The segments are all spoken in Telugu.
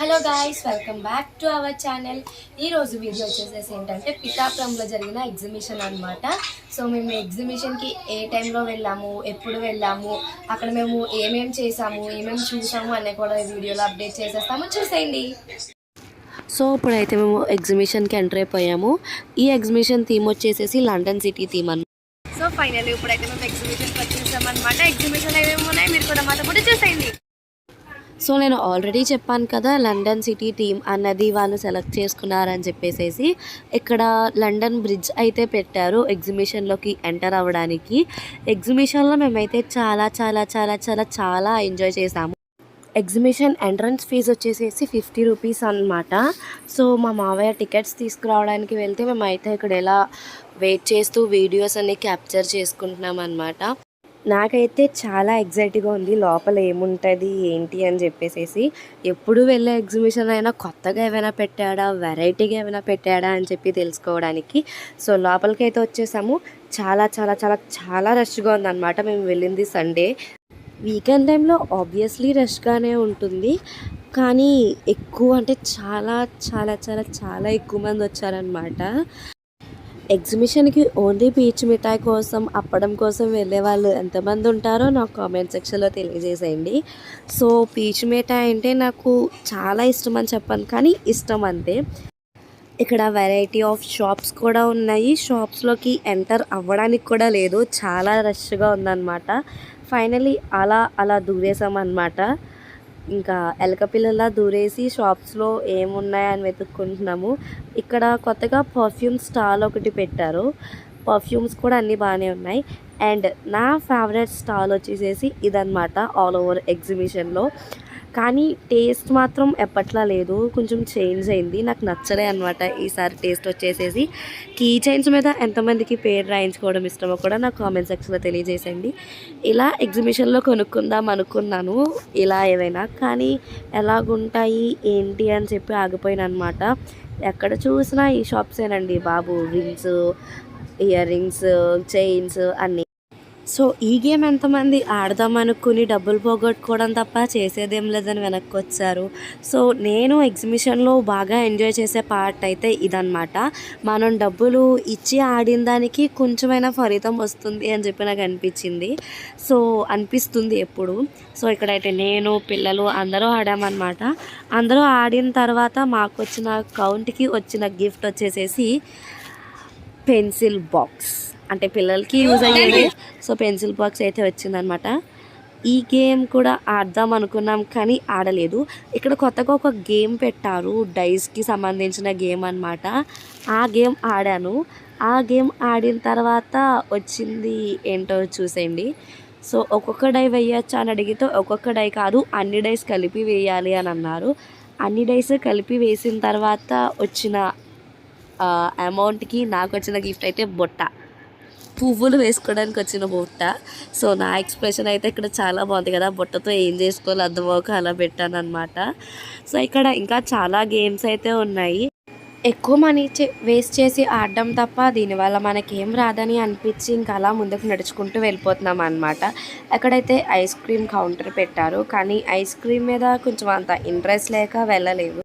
Hello guys, welcome back to our channel. ఈరోజు వీడియో వచ్చేసేసి ఏంటంటే పిఠాపురంలో జరిగిన ఎగ్జిబిషన్ అనమాట. సో మేము ఎగ్జిబిషన్కి ఏ టైంలో వెళ్ళాము, ఎప్పుడు వెళ్ళాము, అక్కడ మేము ఏమేమి చేసాము, ఏమేమి చూసాము అనే కూడా ఈ వీడియోలో అప్డేట్ చేసేస్తాము, చూసేయండి. సో ఇప్పుడైతే మేము ఎగ్జిబిషన్కి ఎంటర్ అయిపోయాము. ఈ ఎగ్జిబిషన్ థీమ్ వచ్చేసేసి లండన్ సిటీ థీమ్ అనమాట. సో ఫైనల్లీ ఇప్పుడైతే మేము ఎగ్జిబిషన్కి వచ్చేసామన్నమాట. ఎగ్జిబిషన్ ఏమేమి ఉన్నాయి మీరు కూడా మాతో పాటు చూసేయండి. సో నేను ఆల్రెడీ చెప్పాను కదా, లండన్ సిటీ థీమ్ అన్నది వాళ్ళు సెలెక్ట్ చేసుకున్నారని చెప్పేసి ఇక్కడ లండన్ బ్రిడ్జ్ అయితే పెట్టారు ఎగ్జిబిషన్లోకి ఎంటర్ అవ్వడానికి. ఎగ్జిబిషన్లో మేమైతే చాలా చాలా చాలా చాలా చాలా ఎంజాయ్ చేసాము. ఎగ్జిబిషన్ ఎంట్రన్స్ ఫీజు వచ్చేసేసి 50 రూపీస్ అనమాట. సో మా మావయ్య టికెట్స్ తీసుకురావడానికి వెళ్తే మేమైతే ఇక్కడ ఎలా వెయిట్ చేస్తూ వీడియోస్ అన్ని క్యాప్చర్ చేసుకుంటున్నాం అనమాట. నాకైతే చాలా ఎగ్జైట్గా ఉంది లోపల ఏముంటుంది ఏంటి అని చెప్పేసి. ఎప్పుడు వెళ్ళే ఎగ్జిబిషన్ అయినా కొత్తగా ఏమైనా పెట్టాడా, వెరైటీగా ఏమైనా పెట్టాడా అని చెప్పి తెలుసుకోవడానికి. సో లోపలికి అయితే వచ్చేసాము. చాలా చాలా చాలా చాలా రష్గా ఉందన్నమాట. మేము వెళ్ళింది సండే. వీకెండ్ టైంలో ఆబ్వియస్లీ రష్గానే ఉంటుంది, కానీ ఎక్కువ అంటే చాలా చాలా చాలా చాలా ఎక్కువ మంది వచ్చారనమాట. ఎగ్జిబిషన్కి ఓన్లీ పీచ్ మిఠాయి కోసం, అప్పడం కోసం వెళ్ళే వాళ్ళు ఎంతమంది ఉంటారో నాకు కామెంట్ సెక్షన్లో తెలియజేసేయండి. సో పీచ్ మిఠాయి అంటే నాకు చాలా ఇష్టం అని చెప్పాను, కానీ ఇష్టం అంతే. ఇక్కడ వెరైటీ ఆఫ్ షాప్స్ కూడా ఉన్నాయి. షాప్స్లోకి ఎంటర్ అవ్వడానికి కూడా లేదు, చాలా రష్గా ఉందన్నమాట. ఫైనలీ అలా అలా దూరేసామన్నమాట. ఇంకా ఎలక పిల్లలా దూరేసి షాప్స్లో ఏమున్నాయని వెతుక్కుంటున్నాము. ఇక్కడ కొత్తగా పర్ఫ్యూమ్ స్టాల్ ఒకటి పెట్టారు. పర్ఫ్యూమ్స్ కూడా అన్నీ బాగానే ఉన్నాయి. అండ్ నా ఫేవరెట్ స్టాల్ వచ్చేసేసి ఇదన్నమాట ఆల్ ఓవర్ ఎగ్జిబిషన్లో. కానీ టేస్ట్ మాత్రం ఎప్పట్లా లేదు, కొంచెం చేంజ్ అయింది. నాకు నచ్చలే అనమాట ఈసారి టేస్ట్ వచ్చేసేసి. కీ చైన్స్ మీద ఎంతమందికి పేరు రాయించుకోవడం ఇష్టమో కూడా నాకు కామెంట్ సెక్షన్లో తెలియజేసండి. ఇలా ఎగ్జిబిషన్లో కొనుక్కుందాం అనుకున్నాను ఇలా ఏవైనా, కానీ ఎలాగుంటాయి ఏంటి అని చెప్పి ఆగిపోయాను అనమాట. ఎక్కడ చూసినా ఈ షాప్సేనండి బాబు, రింగ్స్, ఇయర్ రింగ్స్, చైన్స్ అన్నీ. సో ఈ గేమ్ ఎంతమంది ఆడదాం అనుకుని డబ్బులు పోగొట్టుకోవడం తప్ప చేసేదేం లేదని వెనక్కి వచ్చారు. సో నేను ఎగ్జిబిషన్లో బాగా ఎంజాయ్ చేసే పార్ట్ అయితే ఇదన్నమాట. మనం డబ్బులు ఇచ్చి ఆడిన దానికి కొంచెమైనా ఫలితం వస్తుంది అని చెప్పి నాకు అనిపించింది. సో అనిపిస్తుంది ఎప్పుడు. సో ఇక్కడైతే నేను, పిల్లలు అందరూ ఆడామన్నమాట. అందరూ ఆడిన తర్వాత మాకు వచ్చిన కౌంట్కి వచ్చిన గిఫ్ట్ వచ్చేసేసి పెన్సిల్ బాక్స్, అంటే పిల్లలకి యూజ్ అయ్యేది. సో పెన్సిల్ బాక్స్ అయితే వచ్చిందనమాట. ఈ గేమ్ కూడా ఆడదాం అనుకున్నాం కానీ ఆడలేదు. ఇక్కడ కొత్తగా ఒక గేమ్ పెట్టారు, డైస్కి సంబంధించిన గేమ్ అనమాట. ఆ గేమ్ ఆడాను. ఆ గేమ్ ఆడిన తర్వాత వచ్చింది ఏంటో చూసేయండి. సో ఒక్కొక్క డై వేయచ్చా అని అడిగితే ఒక్కొక్క డై కాదు, అన్ని డైస్ కలిపి వేయాలి అని అన్నారు. అన్ని డైస్ కలిపి వేసిన తర్వాత వచ్చిన అమౌంట్కి నాకు వచ్చిన గిఫ్ట్ అయితే బొట్ట, పువ్వులు వేసుకోవడానికి వచ్చిన బుట్ట. సో నా ఎక్స్ప్రెషన్ అయితే ఇక్కడ చాలా బాగుంది కదా, బుట్టతో ఏం చేసుకోవాలో అర్థమవుక అలా పెట్టాను అనమాట. సో ఇక్కడ ఇంకా చాలా గేమ్స్ అయితే ఉన్నాయి. ఎక్కువ మనీ వేస్ట్ చేసి ఆడడం తప్ప దీనివల్ల మనకేం రాదని అనిపించి ఇంకా అలా ముందుకు నడుచుకుంటూ వెళ్ళిపోతున్నాం అనమాట. ఎక్కడైతే ఐస్ క్రీమ్ కౌంటర్ పెట్టారు, కానీ ఐస్ క్రీమ్ మీద కొంచెం అంత ఇంట్రెస్ట్ లేక వెళ్ళలేదు.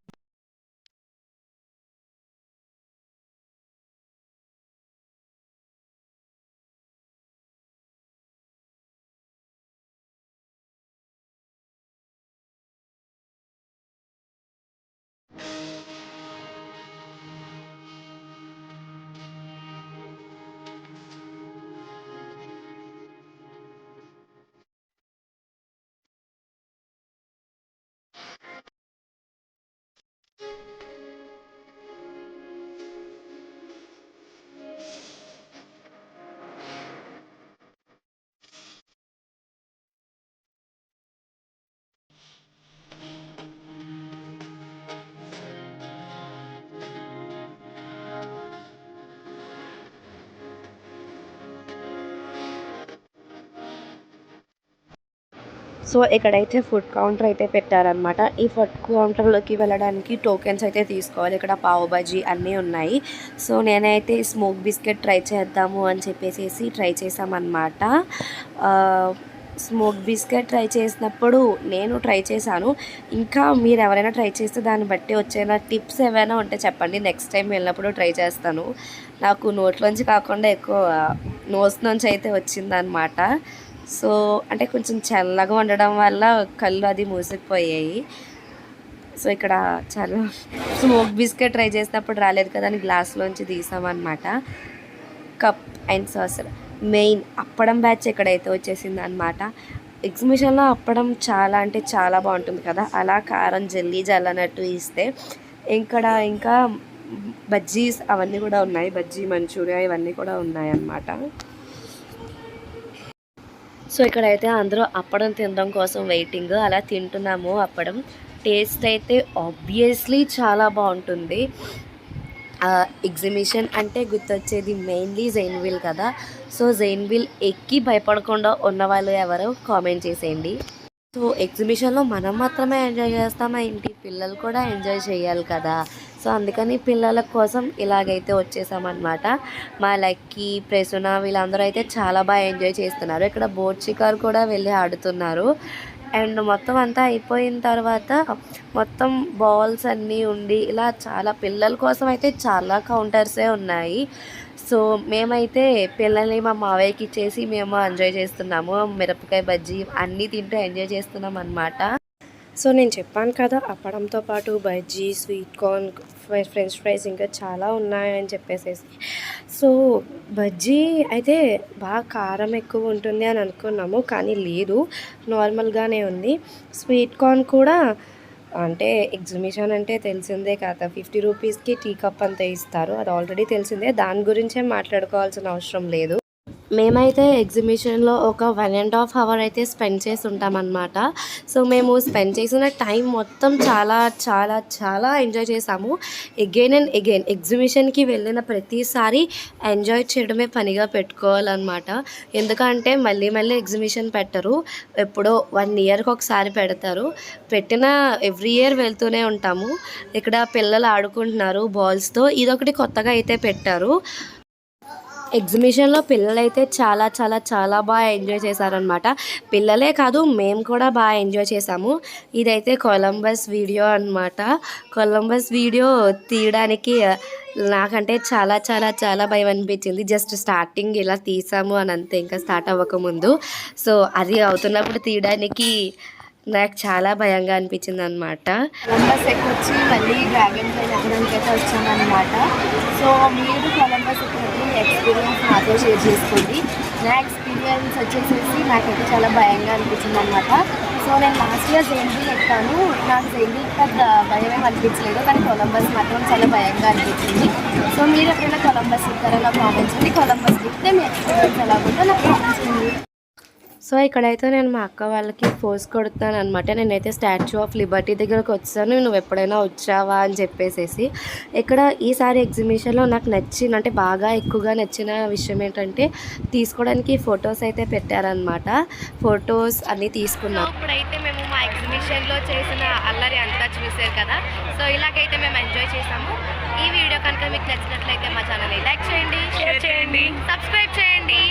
సో ఇక్కడైతే ఫుడ్ కౌంటర్ అయితే పెట్టారనమాట. ఈ ఫుడ్ కౌంటర్లోకి వెళ్ళడానికి టోకెన్స్ అయితే తీసుకోవాలి. ఇక్కడ పావు బజీ అన్నీ ఉన్నాయి. సో నేనైతే స్మోక్ బిస్కెట్ ట్రై చేద్దాము అని చెప్పేసి ట్రై చేసామన్నమాట. స్మోక్ బిస్కెట్ ట్రై చేసినప్పుడు నేను ట్రై చేశాను. ఇంకా మీరు ఎవరైనా ట్రై చేస్తే దాన్ని బట్టి వచ్చేనా టిప్స్ ఏమైనా ఉంటే చెప్పండి. నెక్స్ట్ టైం వెళ్ళినప్పుడు ట్రై చేస్తాను. నాకు నోట్లోంచి కాకుండా ఎక్కువ నోస్ నుంచి అయితే వచ్చిందనమాట. సో అంటే కొంచెం చల్లగా ఉండడం వల్ల కళ్ళు అది మూసుకుపోయాయి. సో ఇక్కడ చాలా స్మోక్ బిస్కెట్ ట్రై చేసినప్పుడు రాలేదు కదా అని గ్లాస్లోంచి తీసామన్నమాట. కప్ అండ్ సాసర్ మెయిన్ అప్పడం బ్యాచ్ ఎక్కడైతే వచ్చేసింది అనమాట. ఎగ్జిబిషన్లో అప్పడం చాలా అంటే చాలా బాగుంటుంది కదా, అలా కారం జల్లీ జల్లనట్టు ఇస్తే ఇంకా బజ్జీస్ అవన్నీ కూడా ఉన్నాయి. బజ్జీ మంచూరియా ఇవన్నీ కూడా ఉన్నాయి అన్నమాట. సో ఇక్కడైతే అందరూ అప్పడం తినడం కోసం వెయిటింగ్. అలా తింటున్నాము. అప్పడం టేస్ట్ అయితే ఆబ్వియస్లీ చాలా బాగుంటుంది. ఎగ్జిబిషన్ అంటే గుర్తొచ్చేది మెయిన్లీ జైన్విల్ కదా. సో జైన్విల్ ఎక్కి భయపడకుండా ఉన్నవాళ్ళు ఎవరో కామెంట్ చేసేయండి. సో ఎగ్జిబిషన్లో మనం మాత్రమే ఎంజాయ్ చేస్తామా ఏంటి, పిల్లలు కూడా ఎంజాయ్ చేయాలి కదా. సో అందుకని పిల్లల కోసం ఇలాగైతే వచ్చేసామన్నమాట. మా లక్కీ ప్రసూన వీళ్ళందరూ అయితే చాలా బాగా ఎంజాయ్ చేస్తున్నారు. ఇక్కడ బోట్ షికార్ కూడా వెళ్ళి ఆడుతున్నారు. అండ్ మొత్తం అంతా అయిపోయిన తర్వాత మొత్తం బాల్స్ అన్నీ ఉండి ఇలా చాలా పిల్లల కోసం అయితే చాలా కౌంటర్సే ఉన్నాయి. సో మేమైతే పిల్లల్ని మా మావయ్యకి ఇచ్చేసి మేము ఎంజాయ్ చేస్తున్నాము. మిరపకాయ బజ్జీ అన్నీ తింటూ ఎంజాయ్ చేస్తున్నాం అన్నమాట. సో నేను చెప్పాను కదా అప్పడంతో పాటు bajji, sweet corn, French fries ఇంకా చాలా ఉన్నాయని చెప్పేసేసి. సో బజ్జీ అయితే బాగా కారం ఎక్కువ ఉంటుంది అని అనుకున్నాము, కానీ లేదు, నార్మల్గానే ఉంది. స్వీట్ కార్న్ కూడా అంటే ఎగ్జిబిషన్ అంటే తెలిసిందే కదా, 50 రూపీస్కి టీ కప్ అంతా ఇస్తారు. అది ఆల్రెడీ తెలిసిందే, దాని గురించే మాట్లాడుకోవాల్సిన అవసరం లేదు. మేమైతే ఎగ్జిబిషన్లో ఒక 1.5 అవర్ అయితే స్పెండ్ చేసి ఉంటామన్నమాట. సో మేము స్పెండ్ చేసిన టైం మొత్తం చాలా చాలా చాలా ఎంజాయ్ చేసాము. అగైన్ అండ్ అగైన్ ఎగ్జిబిషన్కి వెళ్ళిన ప్రతిసారి ఎంజాయ్ చేయడమే పనిగా పెట్టుకోవాలన్నమాట. ఎందుకంటే మళ్ళీ మళ్ళీ ఎగ్జిబిషన్ పెట్టరు, ఎప్పుడో 1 ఇయర్కి ఒకసారి పెడతారు. పెట్టిన ఎవ్రీ ఇయర్ వెళ్తూనే ఉంటాము. ఇక్కడ పిల్లలు ఆడుకుంటున్నారు బాల్స్తో, ఇదొకటి కొత్తగా అయితే పెట్టారు. ఎగ్జిబిషన్లో పిల్లలైతే చాలా చాలా చాలా బాగా ఎంజాయ్ చేశారనమాట. పిల్లలే కాదు మేము కూడా బాగా ఎంజాయ్ చేసాము. ఇదైతే కొలంబస్ వీడియో అనమాట. కొలంబస్ వీడియో తీయడానికి నాకంటే చాలా చాలా చాలా భయం అనిపించింది. జస్ట్ స్టార్టింగ్ ఇలా తీసాము అని అంతే, ఇంకా స్టార్ట్ అవ్వకముందు. సో అది అవుతున్నప్పుడు తీయడానికి నాకు చాలా భయంగా అనిపించింది అనమాట. కొలంబస్ ఎక్కొచ్చి మళ్ళీ డ్రాగన్ ఫ్లై ఎక్కడానికి అయితే వచ్చామన్నమాట. సో మీరు కొలంబస్ ఎక్కి ఎక్స్పీరియన్స్ నాతో షేర్ చేసుకోండి. నా ఎక్స్పీరియన్స్ వచ్చేసేసి నాకైతే చాలా భయంగా అనిపించింది అనమాట. సో నేను లాస్ట్ ఇయర్ జైన్విల్ ఎక్కాను, నాకు జైన్విల్ పెద్ద భయం ఏం అనిపించలేదు, కానీ కొలంబస్ మాత్రం చాలా భయంగా అనిపించింది. సో మీరు ఎప్పుడైనా కొలంబస్ ఎక్కారో కామెంట్ చేయండి. కొలంబస్ ఎక్కితే మీ ఎక్స్పీరియన్స్ ఎలా ఉందో నాకు కామెంట్ చేయండి. సో ఇక్కడైతే నేను మా అక్క వాళ్ళకి పోజ్ కొడుతున్నాను అనమాట. నేనైతే స్టాచ్యూ ఆఫ్ లిబర్టీ దగ్గరకు వచ్చాను, నువ్వు ఎప్పుడైనా వచ్చావా అని చెప్పేసి. ఇక్కడ ఈసారి ఎగ్జిబిషన్లో నాకు నచ్చిన అంటే బాగా ఎక్కువగా నచ్చిన విషయం ఏంటంటే తీసుకోవడానికి ఫొటోస్ అయితే పెట్టారనమాట. ఫొటోస్ అన్నీ తీసుకున్నాం. ఇప్పుడైతే మేము మా ఎగ్జిబిషన్లో చేసిన అల్లరి అంతా చూసారు కదా. సో ఇలాగైతే మేము ఎంజాయ్ చేసాము. ఈ వీడియో కనుక మీకు నచ్చినట్లయితే మా ఛానల్ని లైక్ చేయండి, షేర్ చేయండి, సబ్స్క్రైబ్ చేయండి.